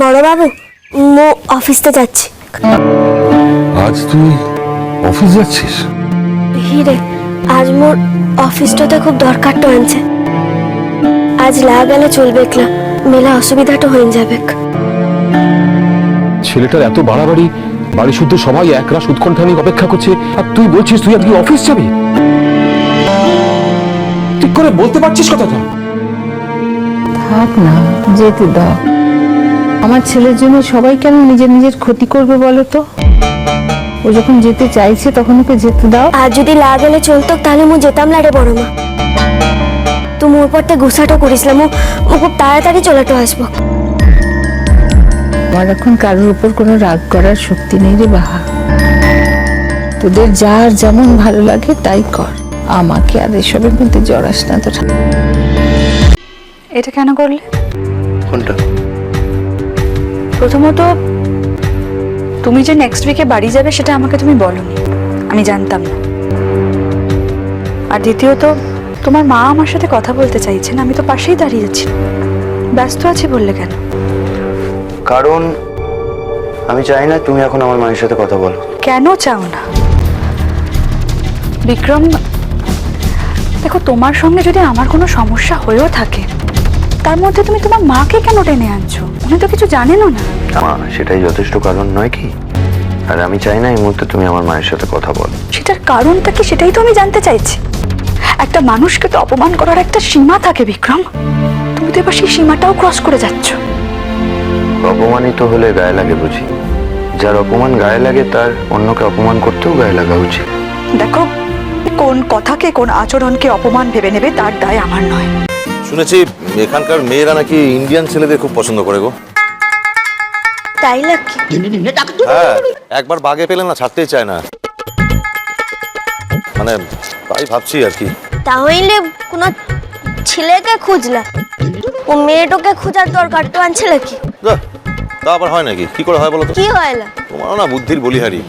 বড় বাবু মো অফিসতে যাচ্ছি। আজ তুই অফিস যাচ্ছিস? হিরে আজ মোর অফিসটাতে খুব দরকারটা আনছে। আজ লা গেলে চলবে না, মেলা অসুবিধাটা হয়ে যাবে। ছেলেটার এত বাড়াবাড়ি, বাড়ি শুদ্ধ সবাই একরাশ উৎকণ্ঠা নিয়ে অপেক্ষা করছে, আর তুই বলছিস তুই আজকে অফিস যাবি? ঠিক করে বলতে পারছিস কথাটা? থাক না, যেতে দাও। আমার ছেলের জন্য সবাই কেন নিজের নিজের ক্ষতি করবে বলো তো? ও যখন যেতে চাইছে তখন ওকে যেতে দাও। আর যদি লা গেলে চলতো তাহলে মু যেতাম না রে বড় মা। তুমি ওর পরতে গুসাটা করিসলাম, ও খুব তাড়াতাড়ি চলেটো আসবো। আমার এখন কারোর উপর কোনো রাগ করার শক্তি নেই রে বাহা। তোদের যার যেমন ভালো লাগে তাই কর, আমাকে আর এসবের মধ্যে জড়াস না তো। এটা কেন করলে? কোনটা? প্রথমত তুমি যে নেক্সট উইকে বাড়ি যাবে সেটা আমাকে তুমি বলোনি, আমি জানতাম না। আর দ্বিতীয়ত তোমার মা আমার সাথে কথা বলতে চাইছেন, আমি তো পাশেই দাঁড়িয়ে আছি। ব্যস্ত আছি বললে কেন? কারণ আমি চাই না তুমি এখন আমার মায়ের সাথে কথা বলো। কেন চাও না বিক্রম? দেখো, তোমার সঙ্গে যদি আমার কোনো সমস্যা হয়েও থাকে তার মধ্যে তুমি তোমার মাকে কেন টেনে আনছো? উনি তো কিছু জানেনও না। মা, সেটাই যথেষ্ট কারণ নয় কি? আর আমি চাই না এই মুহূর্তে তুমি আমার মায়ের সাথে কথা বলো। সেটার কারণটা কি সেটাই তো আমি জানতে চাইছি। একটা মানুষকে তো অপমান করার একটা সীমা থাকে বিক্রম, তুমি তো এবার সেই সীমাটাও ক্রস করে যাচ্ছ। অপমানিত হলে গায়ে লাগে বুঝি? যার অপমান গায়ে লাগে তার অন্যকে অপমান করতেও গায়ে লাগা উচিত। দেখো, কোন কথাকে কোন আচরণকে অপমান ভেবে নেবে তার দায় আমার নয়। শুনেছি এখানকার মেয়েরা নাকি ইন্ডিয়ান ছেলেদের খুব পছন্দ করে গো। তাই নাকি? হ্যাঁ, একবার বাগে পেলে না ছাড়তেই চায় না। মানে তাই ভাবছি আর কি। তাহলে কোনো ছেলেকে খুঁজলা, ও মেয়েটাকে খোঁজার দরকারটা আনছে নাকি? তা আবার হয় নাকি? কি করে হয় বলো তো? কি হয়লা? তোমারও না বুদ্ধির বলিহারি।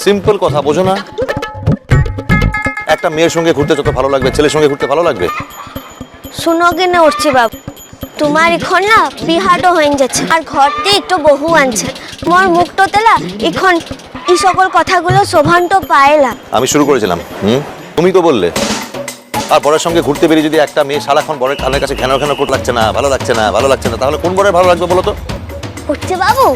সিম্পল কথা বোঝো না? একটা মেয়ের সঙ্গে ঘুরতে যত ভালো লাগবে ছেলের সঙ্গে ঘুরতে ভালো লাগবে? শুনো কি না উঠছে বাবু, তোমার এখন না বিহাটো হয়ে যাচ্ছে আর ঘরতে একটু বহু আনছে। মোর মুখটো তেলা এখন এই সকল কথাগুলো শোভানটো পায়লা। আমি শুরু করেছিলাম, তুমি তো বললে। আর বরের সঙ্গে ঘুরতে বেরিয়ে যদি একটা মেয়ে সারাক্ষণ বরের কানের কাছে ঘ্যানো ঘ্যানো করতে লাগছে না, ভালো লাগছে না, ভালো লাগছে না, তাহলে কোন বরের ভালো লাগবে বলো তো? উঠছে বাবু,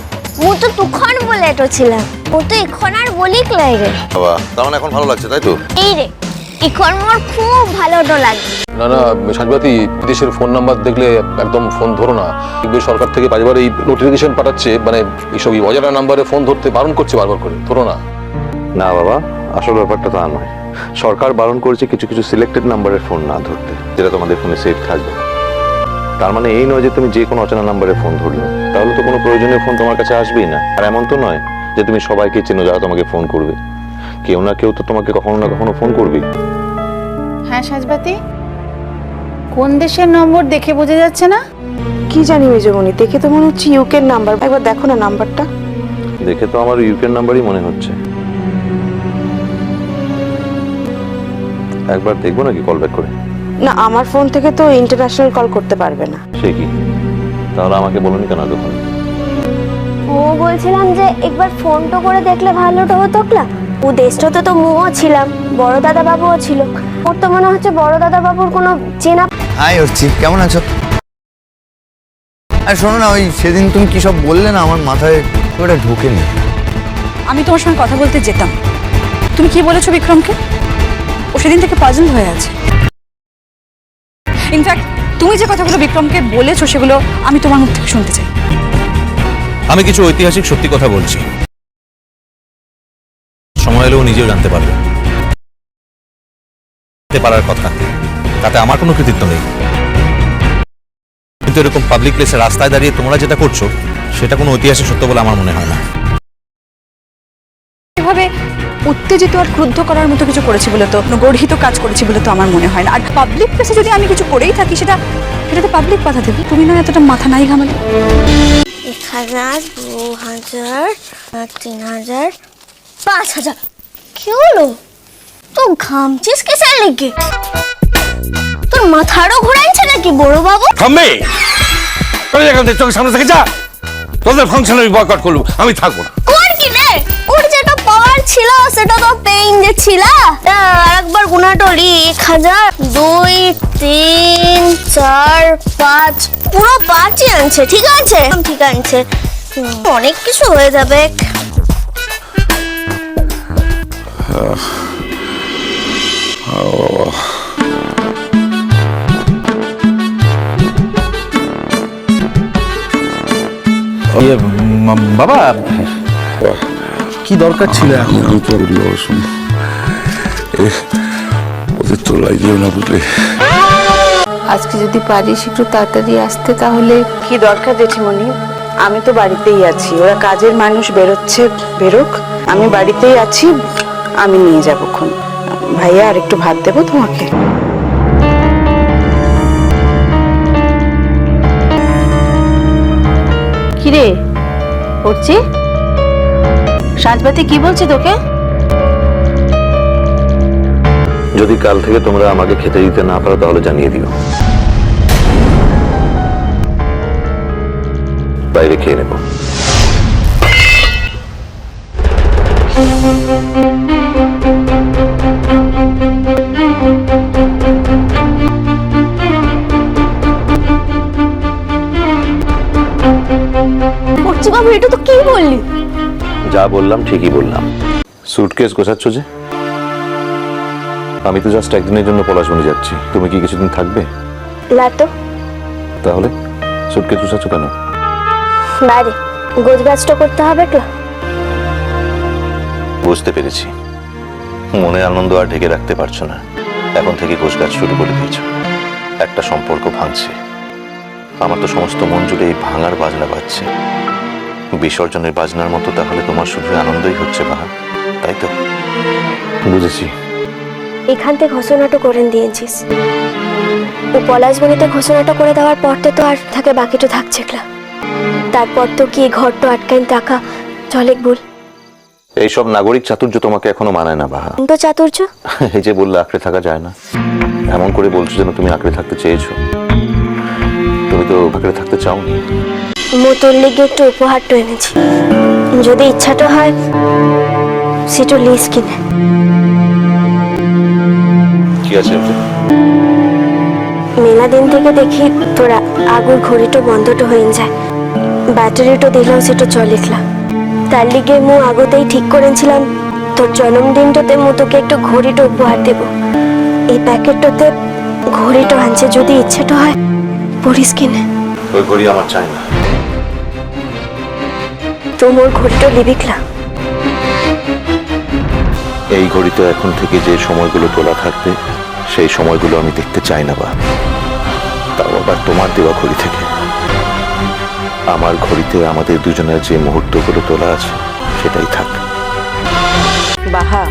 মু তো তুখন বলে এটো ছিলাম, ও তো এখন আর বলিক লাই রে। বাবা, তার মানে এখন ভালো লাগছে তাই তো? এই রে, এখন মোর খুব ভালোটো লাগে। না না সাজবাতি, বিদেশের ফোন নাম্বার দেখলে একদম ফোন ধরো না। দেখবে সরকার থেকে বারবার এই নোটিফিকেশন পাঠাচ্ছে, মানে এইসব অজানা নাম্বারে ফোন ধরতে বারণ করছে বারবার করে, ধরো না। না বাবা, আসল ব্যাপারটা তা নয়। সরকার বারণ করেছে কিছু কিছু সিলেক্টেড নাম্বারের ফোন না ধরতে, যেটা তোমাদের ফোনে সেভ থাকবে। তার মানে এই নয় যে তুমি যে কোনো অচেনা নাম্বারে ফোন ধরলে, তাহলে তো কোনো প্রয়োজনীয় ফোন তোমার কাছে আসবেই না। আর এমন তো নয় যে তুমি সবাইকে চেনো যারা তোমাকে ফোন করবে। কেউ না কেউ তো তোমাকে কখনো না কখনো ফোন করবেই। হ্যাঁ সাজবাতি, কোন দেশের নম্বর দেখে বোঝা যাচ্ছে না? কি জানি মেজমণি, দেখে তো মনে হচ্ছে ইউকের নাম্বার। একবার দেখো না নাম্বারটা। দেখে তো আমার ইউকের নাম্বারই মনে হচ্ছে। একবার দেখবো নাকি কল ব্যাক করে? না, আমার ফোন থেকে তো ইন্টারন্যাশনাল কল করতে পারবে না। সে কি? তাহলে আমাকে বলোনি কেন তখন? ও বলছিলাম যে একবার ফোনটা করে দেখলে ভালোটা হতো না। ও দেশটাতে তো মুও ছিলাম, বড় দাদা বাবুও ছিল। ওর তো মনে হচ্ছে বড় দাদা বাবুর কোনো চেনা। হাই অর্চি, কেমন আছো? আর শোনো না, ওই সেদিন তুমি কি সব বললে না, আমার মাথায় ওটা ঢোকেনি। আমি তোমার সঙ্গে কথা বলতে যেতাম, তুমি কি বলেছো বিক্রমকে? ও সেদিন থেকে পাজল হয়ে আছে। ইনফ্যাক্ট তুমি যে কথাগুলো বিক্রমকে বলেছো সেগুলো আমি তোমার মুখ থেকে শুনতে চাই। আমি কিছু ঐতিহাসিক সত্যি কথা বলছি, সময় এলেও নিজেও জানতে পারবে। পারার কথা, তাতে আমার কোনো কৃতিত্ব নেই। কিন্তু এরকম পাবলিক প্লেসে রাস্তায় দাঁড়িয়ে তোমরা যেটা করছো সেটা কোনো ঐতিহাসিক সত্য বলে আমার মনে হয় না। এভাবে উত্তেজিত আর ক্রুদ্ধ করার মতো কিছু করেছি বলে তো, গর্হিত কাজ করেছি বলে তো আমার মনে হয় না। আর পাবলিক প্লেসে যদি আমি কিছু করেই থাকি সেটাতে পাবলিক বাধা দেবে। তুমি না এতটা মাথা নাই ঘামালে। 1000, 2000, 3000, 5000। কি হলো? তো ঘামছিস কিসের লেগে? তোর মাথারও ঘুরাইছে নাকি বড় বাবু? থামবে, চলে যা, চোখের সামনে থেকে যা। তোদের ফাংশন আমি বয়কট করলাম, আমি থাকবো না। ওর কি রে, ওর যেটা পাওয়ার ছিল সেটা তো পেইং যে ছিল। আরেকবার গুনাটলি 1000 2 3 4 5 পুরো 5ই আনছে। ঠিক আছে ঠিক আছে, অনেক কিছু হয়ে যাবে। বাবা কি দরকার ছিল এখন? ওদের তো লাগিও না, বুঝলে। আজকে যদি পারিস একটু তাড়াতাড়ি আসতে তাহলে। কি দরকার জেঠিমণি, আমি তো বাড়িতেই আছি। ওরা কাজের মানুষ, বেরোচ্ছে বেরোক, আমি বাড়িতেই আছি, আমি নিয়ে যাবক্ষণ। ভাইয়া আর একটু ভাত দেবো তোমাকে? কিরে পড়ছি, সাজবাতি কি বলছে তোকে? যদি কাল থেকে তোমরা আমাকে খেতে দিতে না পারো তাহলে জানিয়ে দিও, বাইরে খেয়ে নেবো। পড়ছি বাবু, এটা তো কি বললি? যা বললাম ঠিকই বললাম। সুটকেস গোছাচ্ছ যে? আমি তো জাস্ট একদিনের জন্য পলাশবনি যাচ্ছি, তুমি কি কিছুদিন থাকবে? না তো। তাহলে সুটকেস গোছাচ্ছ কেন? বাইরে গোছগাছটা করতে হবে তো। বুঝতে পেরেছি, মনে আনন্দ আর ঢেকে রাখতে পারছো না, এখন থেকে গোছগাছ শুরু করে দিয়েছো। একটা সম্পর্ক ভাঙছে, আমার তো সমস্ত মন জুড়ে এই ভাঙার বাজনা বাজছে। বিসর্জনের বাজনার মতো তাহলে তোমার শুধু আনন্দই হচ্ছে বাহা, তাই তো? বুঝেছি। এখান থেকে ঘোষণাটা করে দিয়েছিস, ও পলাশবনিতে ঘোষণাটা করে দেওয়ার পর তো আর থাকে বাকিটা থাকছে না। তারপর তো কি ঘরটা আটকাইন টাকা চলে বল। এইসব নাগরিক চাতুর্য তোমাকে এখনো মানায় না বাহা। তো চাতুর্য এই যে বললে আঁকড়ে থাকা যায় না, এমন করে বলছো যেন তুমি আঁকড়ে থাকতে চেয়েছো। তুমি তো আঁকড়ে থাকতে চাওনি। মোতর লেগে একটু উপহারটা এনেছি, যদি ইচ্ছাটা হয় সেটা লিস কিনে। কি আছে ওতে? মেলা দিন থেকে দেখি তোরা আগুর ঘড়িটা বন্ধটা হয়ে যায়, ব্যাটারিটা দিলাম সেটা চলিখলাম। তার লিগে মু আগতেই ঠিক করেছিলাম তোর জন্মদিনটাতে মু তোকে একটু ঘড়িটা উপহার দেব। এই প্যাকেটটাতে ঘড়িটা আনছে, যদি ইচ্ছাটা হয় পরিস কিনে। ওই ঘড়ি আমার চাই না। তো মোর ঘড়িটা লিবিকলা। এই ঘড়িতে এখন থেকে যে সময়গুলো তোলা থাকবে সেই সময়গুলো আমি দেখতে চাই না বা, তাও আবার তোমার দেওয়া ঘড়ি থেকে। আমার ঘড়িতে আমাদের দুজনের যে মুহূর্তগুলো তোলা আছে সেটাই থাক। বাহা,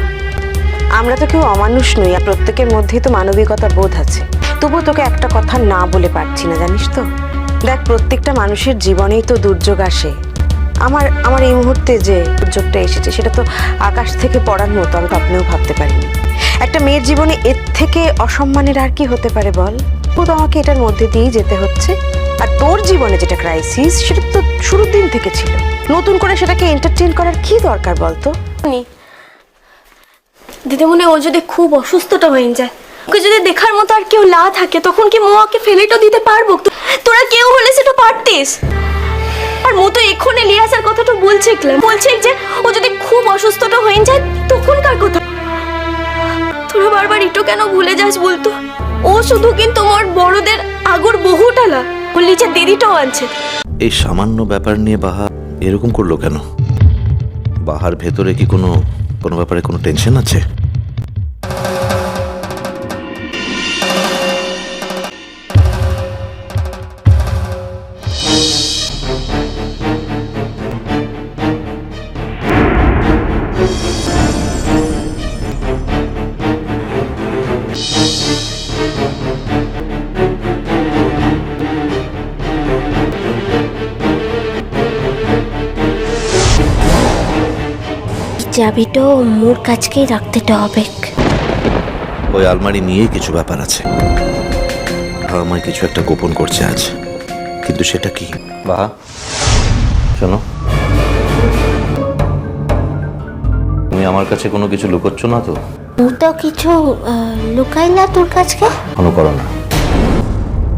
আমরা তো কেউ অমানুষ নই, আর প্রত্যেকের মধ্যেই তো মানবিকতা বোধ আছে। তবু তোকে একটা কথা না বলে পারছি না, জানিস তো। দেখ, প্রত্যেকটা মানুষের জীবনেই তো দুর্যোগ আসে। আমার এই মুহূর্তে যে দুর্যোগটা এসেছে সেটা তো আকাশ থেকে পড়ার মতো আমি স্বপ্নেও ভাবতে পারিনি। একটা মেয়ের জীবনে এর থেকে অসম্মানের আর কি হতে পারে বল? ও তো আমাকে এটার মধ্যে দিয়েই যেতে হচ্ছে। আর তোর জীবনে যেটা ক্রাইসিস সেটা তো শুরুর দিন থেকে ছিল, নতুন করে সেটাকে এন্টারটেইন করার কি দরকার বলতো? দিদিমণি, ও যদি খুব অসুস্থটা হয়ে যায়, ওকে যদি দেখার মতো আর কেউ না থাকে, তখন কি মোয়াকে ফেলেটা দিতে পারবো? তোরা কেউ হলে সেটা পারতিস। আর মো তো এক্ষুনি লিয়াসার কথাটা বলছে যে ও যদি খুব অসুস্থটা হয়ে যায় তখন কার কথা? তোরা বারবার একটু কেন ভুলে যাস বলতো? ও শুধু কিন্তু আমার বড়দের আগর বহুটালা, ওর নিচে দেরিটাও আনছে। এই সামান্য ব্যাপার নিয়ে বাহা এরকম করলো কেন? বাহার ভেতরে কি কোনো ব্যাপারে কোনো টেনশন আছে? চাবিটা মোর কাছকেই রাখতে হবে। ওই আলমারি নিয়েই কিছু ব্যাপার আছে। আমায় কিছু একটা গোপন করছে আজ, কিন্তু সেটা কি? বাহা, শোনো, তুমি আমার কাছে কোনো কিছু লুকোচ্ছ না তো? তুই তো কিছু লুকাই না তোর কাছে। কোনো করো না,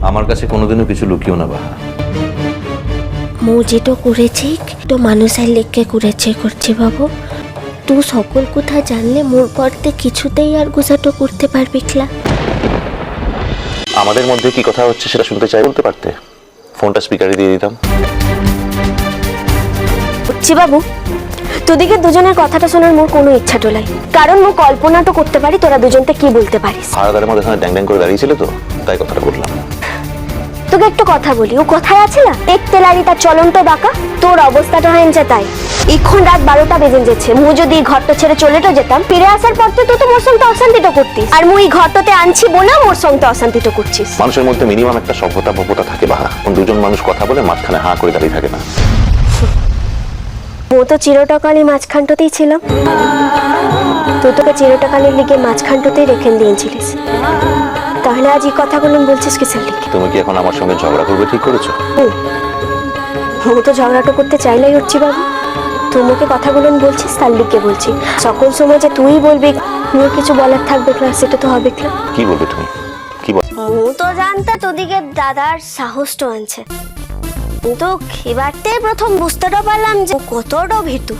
আমার কাছে কোনোদিনও কিছু লুকিও না বাহা। মু যেটা করেছি তো মানুষের লেখকে করছে বাবু। তুই সকল কথা জানলে মোর পরতে কিছুতেই আর গুছাটো করতে পারবি না। আমাদের মধ্যে কি কথা হচ্ছে সেটা শুনতে চাই বলতে পারতে, ফোনটা স্পিকারে দিয়ে দিতাম। বুঝছি বাবু, তোদিকে দুজনের কথাটা শোনার মোর কোনো ইচ্ছা টোলাই, কারণ মু কল্পনা তো করতে পারি তোরা দুজনতে কি বলতে পারিস। আলাদার মধ্যে এখানে ড্যাং ড্যাং করে দাঁড়িয়েছিল তো, তাই কথাটা বললাম। তোকে একটু কথা বলি, ও কথায় আছে না, এক তেলারি তার চলন্ত বাঁকা, তোর অবস্থাটা হয়েছে তাই। এখন রাত 12টা বেজে যাচ্ছে, মু যদি এই ঘরটা ছেড়ে চলেটো যেতাম, ফিরে আসার পর তুই তো মোর সঙ্গে অশান্তিটা করতিস, আর মু এই ঘরটাতে আনছি বলে মোর সঙ্গে অশান্তিটা করছিস। মানুষের মধ্যে মিনিমাম একটা সভ্যতা ভব্যতা থাকে বাহা, দুজন মানুষ কথা বলে মাঝখানে হাঁ করে দাঁড়িয়ে থাকে না। মু তো চিরটাকালই মাঝখানটাতেই ছিলাম, তুই তোকে চিরটাকালের লিগে মাঝখানটাতেই রেখে দিয়েছিলিস, তাহলে আজ এই কথাগুলো বলছিস কিসের লিগে? তুমি কি এখন আমার সঙ্গে ঝগড়া করবে ঠিক করেছো? মু তো ঝগড়াটা করতে চাইলেই হচ্ছি বাবু, তোমাকে কথাগুলো বলছিস তার লিগে বলছি। সকল সময় যে তুই বলবি মোর কিছু বলার থাকবে না সেটা তো হবে না। কি বলবে তুমি? কি বল? মু তো জানতা তোদিকে দাদার সাহসটা আনছে, কিন্তু এবারতে প্রথম বুঝতেটা পারলাম যে ও কতটা ভীতু।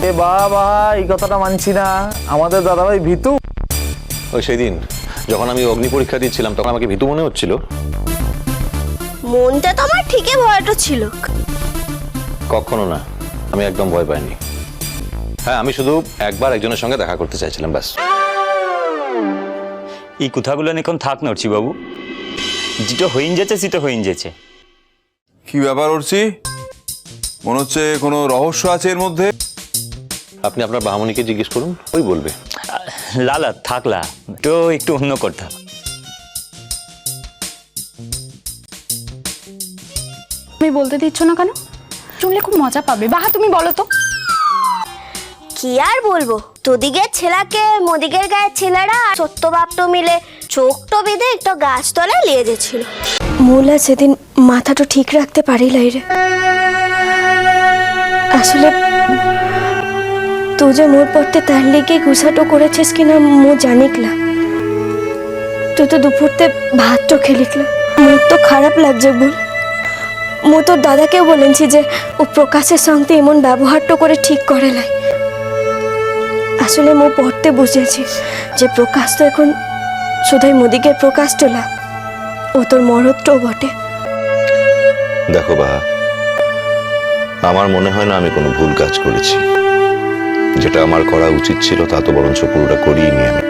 এ বাবা, এই কথাটা মানছি না, আমাদের দাদাভাই ভীতু। ওই সেদিন যখন আমি অগ্নি পরীক্ষা দিচ্ছিলাম তখন আমাকে ভীতু মনে হচ্ছিল। মনটা তো আমার ঠিকই ভয়টা ছিল। কখনো না, আমি একদম ভয় পাইনি। হ্যাঁ, আমি শুধু একবার একজনের সঙ্গে দেখা করতে চাইছিলাম, ব্যাস। এই কথাগুলো এখন থাক নড়ছি বাবু, যেটা হইন যাচ্ছে সেটা হইন যাচ্ছে। কি ব্যাপার উঠছি? মনে হচ্ছে কোনো রহস্য আছে এর মধ্যে। আপনি আপনার বাহামণিকে জিজ্ঞেস করুন, ওই বলবে। লালা থাকলা তো একটু অন্য কথা। তুমি বলতে দিচ্ছ না কেন? শুনলে খুব মজা পাবে। বাহা তুমি বলো তো। কি আর বলবো, তোদিকের ছেলাকে মোদিকের গায়ের ছেলেরা সত্যবাপ্ত মিলে চোখটো বেঁধে একটা গাছতলায় নিয়ে গেছিল। মোলা সেদিন মাথাটা ঠিক রাখতে পারিলাই রে। আসলে তুই যে মোর পড়তে তার লেগে গুছাটো করেছিস কিনা মো জানিকলা, তুই তো দুপুরতে ভাতটা খেলিকলা, মোর তো খারাপ লাগছে বল। মো তোর দাদাকেও বলেছি যে ও প্রকাশের সঙ্গে এমন ব্যবহারটা করে ঠিক করে লাই। আসলে মো পড়তে বুঝেছি যে প্রকাশ তো এখন শুধুই মোদিকের প্রকাশ তোলা, ও তোর মরদটাও বটে। দেখো বাহা, আমার মনে হয় না আমি কোনো ভুল কাজ করেছি। যেটা আমার করা উচিত ছিল তা তো বরঞ্চ পুরোটা করিনি আমি।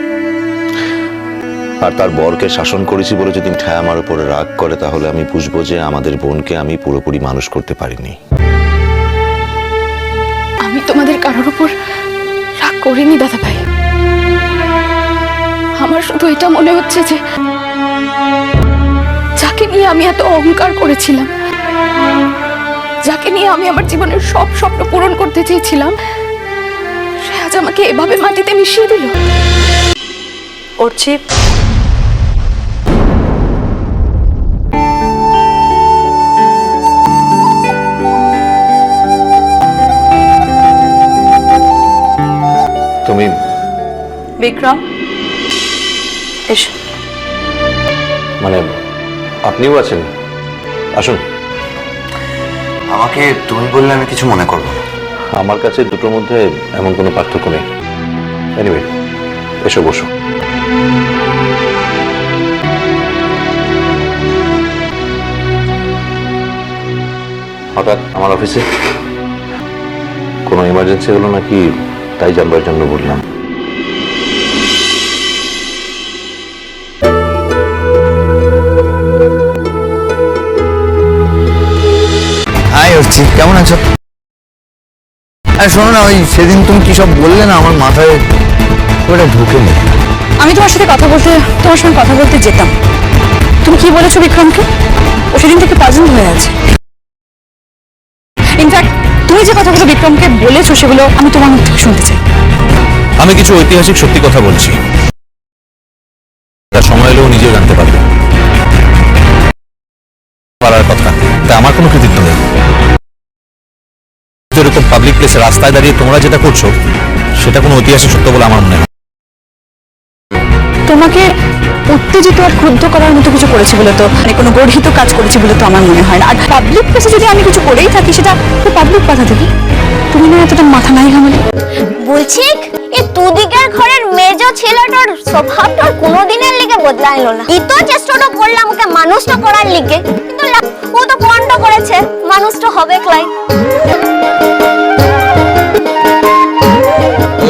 আর তার বরকে শাসন করেছি বলে যদি ঠায় আমার উপরে রাগ করে, তাহলে আমি বুঝবো যে আমাদের বোনকে আমি পুরোপুরি মানুষ করতে পারিনি। আমি তোমাদের কারোর উপর রাগ করিনি দাদা ভাই, আমার শুধু এটা মনে হচ্ছে যে যাকে নিয়ে আমি এত অহংকার করেছিলাম, যাকে নিয়ে আমি আমার জীবনের সব স্বপ্ন পূরণ করতে চেয়েছিলাম, সে আজ আমাকে এভাবে মাটিতে মিশিয়ে দিল। অর্চি, তুমি বিক্রম এসো। মানে আপনিও আছেন? আসুন। আমাকে তুমি বললে আমি কিছু মনে করবো না। আমার কাছে দুটোর মধ্যে এমন কোনো পার্থক্য নেই। এনিওয়ে, এসো বসো। হঠাৎ আমার অফিসে কোনো ইমার্জেন্সি হলো নাকি, তাই জানবার জন্য বললাম। হাই হচ্ছি, কেমন আছো? আর শোনো না, ওই সেদিন তুমি কি সব বললে না, আমার মাথায় ওটা ঢুকে নেই। আমি তোমার সঙ্গে কথা বলতে যেতাম। তুমি কি বলেছো বিক্রমকে? ও সেদিন থেকে পাজল হয়ে আছে। ইনফ্যাক্ট তুমি যে কথাগুলো বিক্রমকে বলেছো সেগুলো আমি তোমার মুখ থেকে শুনতে চাই। আমি কিছু ঐতিহাসিক সত্যি কথা বলছি, সময় এলেও নিজেও জানতে পারবে। পারার কথা, তা আমার কোনো কৃতিত্ব নেই। পাবলিক প্লেসে রাস্তায় দাঁড়িয়ে তোমরা যেটা করছো সেটা কোনো ঐতিহাসিক সত্য বলে আমার মনে হয় না। তোমাকে উত্তেজিত আর ক্রুদ্ধ করার মতো কিছু করেছি বলে তো, মানে কোনো গর্হিত কাজ করেছি বলে তো আমার মনে হয় না। আর পাবলিক প্লেসে যদি আমি কিছু করেই থাকি সেটা তো পাবলিক বাধা দেবে। তুমি না এতটা মাথা নাই ঘামালে। বলছি এ দুদিকের ঘরের মেজ ছেলেটার স্বভাবটার কোনোদিনের লিগে বদলাইলো না। ই তো চেষ্টাটা করলাম ওকে মানুষটা করার লিগে, কিন্তু ও তো পণ্ড করেছে, মানুষটা হবে ক্লাই।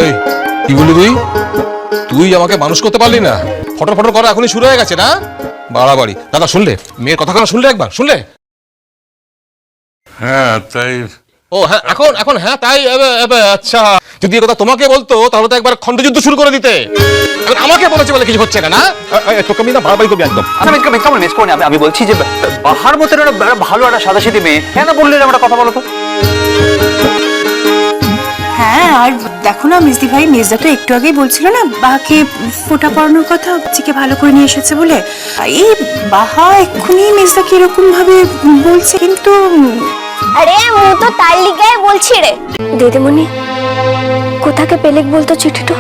এই কি বলি তুই আমাকে মানুষ করতে পারলি না? ফটো ফটো করা এখনই শুরু হয়ে গেছে না? বাড়াবাড়ি। দাদা শুনলে মেয়ের কথা শুনলে? একবার শুনলে? হ্যাঁ তাই। ও হ্যাঁ, এখন হ্যাঁ তাই। আচ্ছা, যদি কথা তোমাকে বলতো তাহলে তো একবার খণ্ডযুদ্ধ শুরু করে দিতে। এখন আমাকে বলেছে বলে কিছু হচ্ছে না। তোকে আমি না বাড়াবাড়ি করবি একদম। আমি বলছি যে বাহার মতো ভালো একটা সাদাসিধে মেয়ে, কেন বললেন আমরা কথা বলো তো? হ্যাঁ, আর দেখো না মিসদি ভাই, মির্জা তো একটু আগেই বলছিল না বাহাকে ফোঁটা পড়ানোর কথা, চিকে ভালো করে নিয়ে এসেছে বলে। এই বাহা এক্ষুনি মির্জাকে এরকম ভাবে বলছে, কিন্তু আরে ও তো তার লিগাই বলছি রে। দিদিমণি কোথাকে পেলেক বলতো চিঠিটা?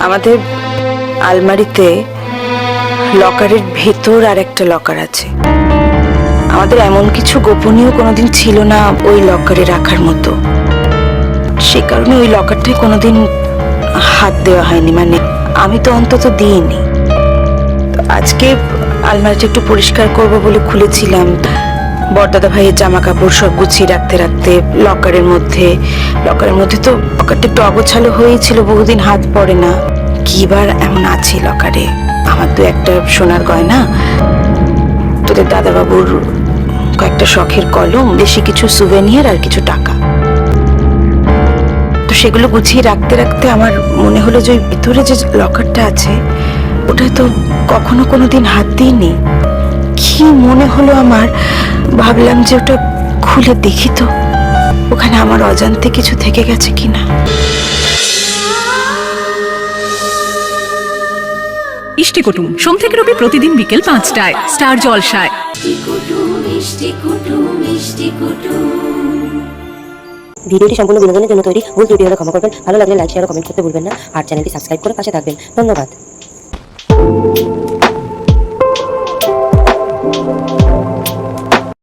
আমাদের আলমারিতে লকারের ভেতর আর একটা লকার আছে। আমাদের এমন কিছু গোপনীয় কোনোদিন ছিল না ওই লকারে রাখার মতো, সে কারণে ওই লকারটায় কোনোদিন হাত দেওয়া হয়নি, মানে আমি তো অন্তত দিইনি। আজকে আলমারিটা একটু পরিষ্কার করব বলে খুলেছিলাম, বড়দাদা ভাইয়ের জামা কাপড় সব গুছিয়ে রাখতে রাখতে লকারের মধ্যে তো লকারটা একটু অগোছালো হয়েছিল, বহুদিন হাত পড়ে না। কিবার এমন আছে লকারে? আমার তো একটা সোনার গয়না, তোদের দাদাবাবুর কয়েকটা শখের কলম, বেশি কিছু সুভেনিয়ার আর কিছু টাকা। তো সেগুলো গুছিয়ে রাখতে রাখতে আমার মনে হলো যে ওই ভিতরে যে লকারটা আছে ওটা তো কখনো কোনোদিন হাত দিইনি। কি মনে হলো আমার, ভাবলাম যে ওটা খুলে দেখি তো ওখানে আমার অজান্তে কিছু থেকে গেছে কিনা। ইষ্টি কুটুম সোম থেকে রবি প্রতিদিন বিকেল 5টায় স্টার জলসায়। ভিডিওটি সম্পূর্ণ বিনোদনের জন্য তৈরি, ভুল ত্রুটি হলে ক্ষমা করবেন। ভালো লাগলে লাইক, শেয়ার ও কমেন্ট করতে ভুলবেন না। আর চ্যানেলটি সাবস্ক্রাইব করে পাশে থাকবেন। ধন্যবাদ।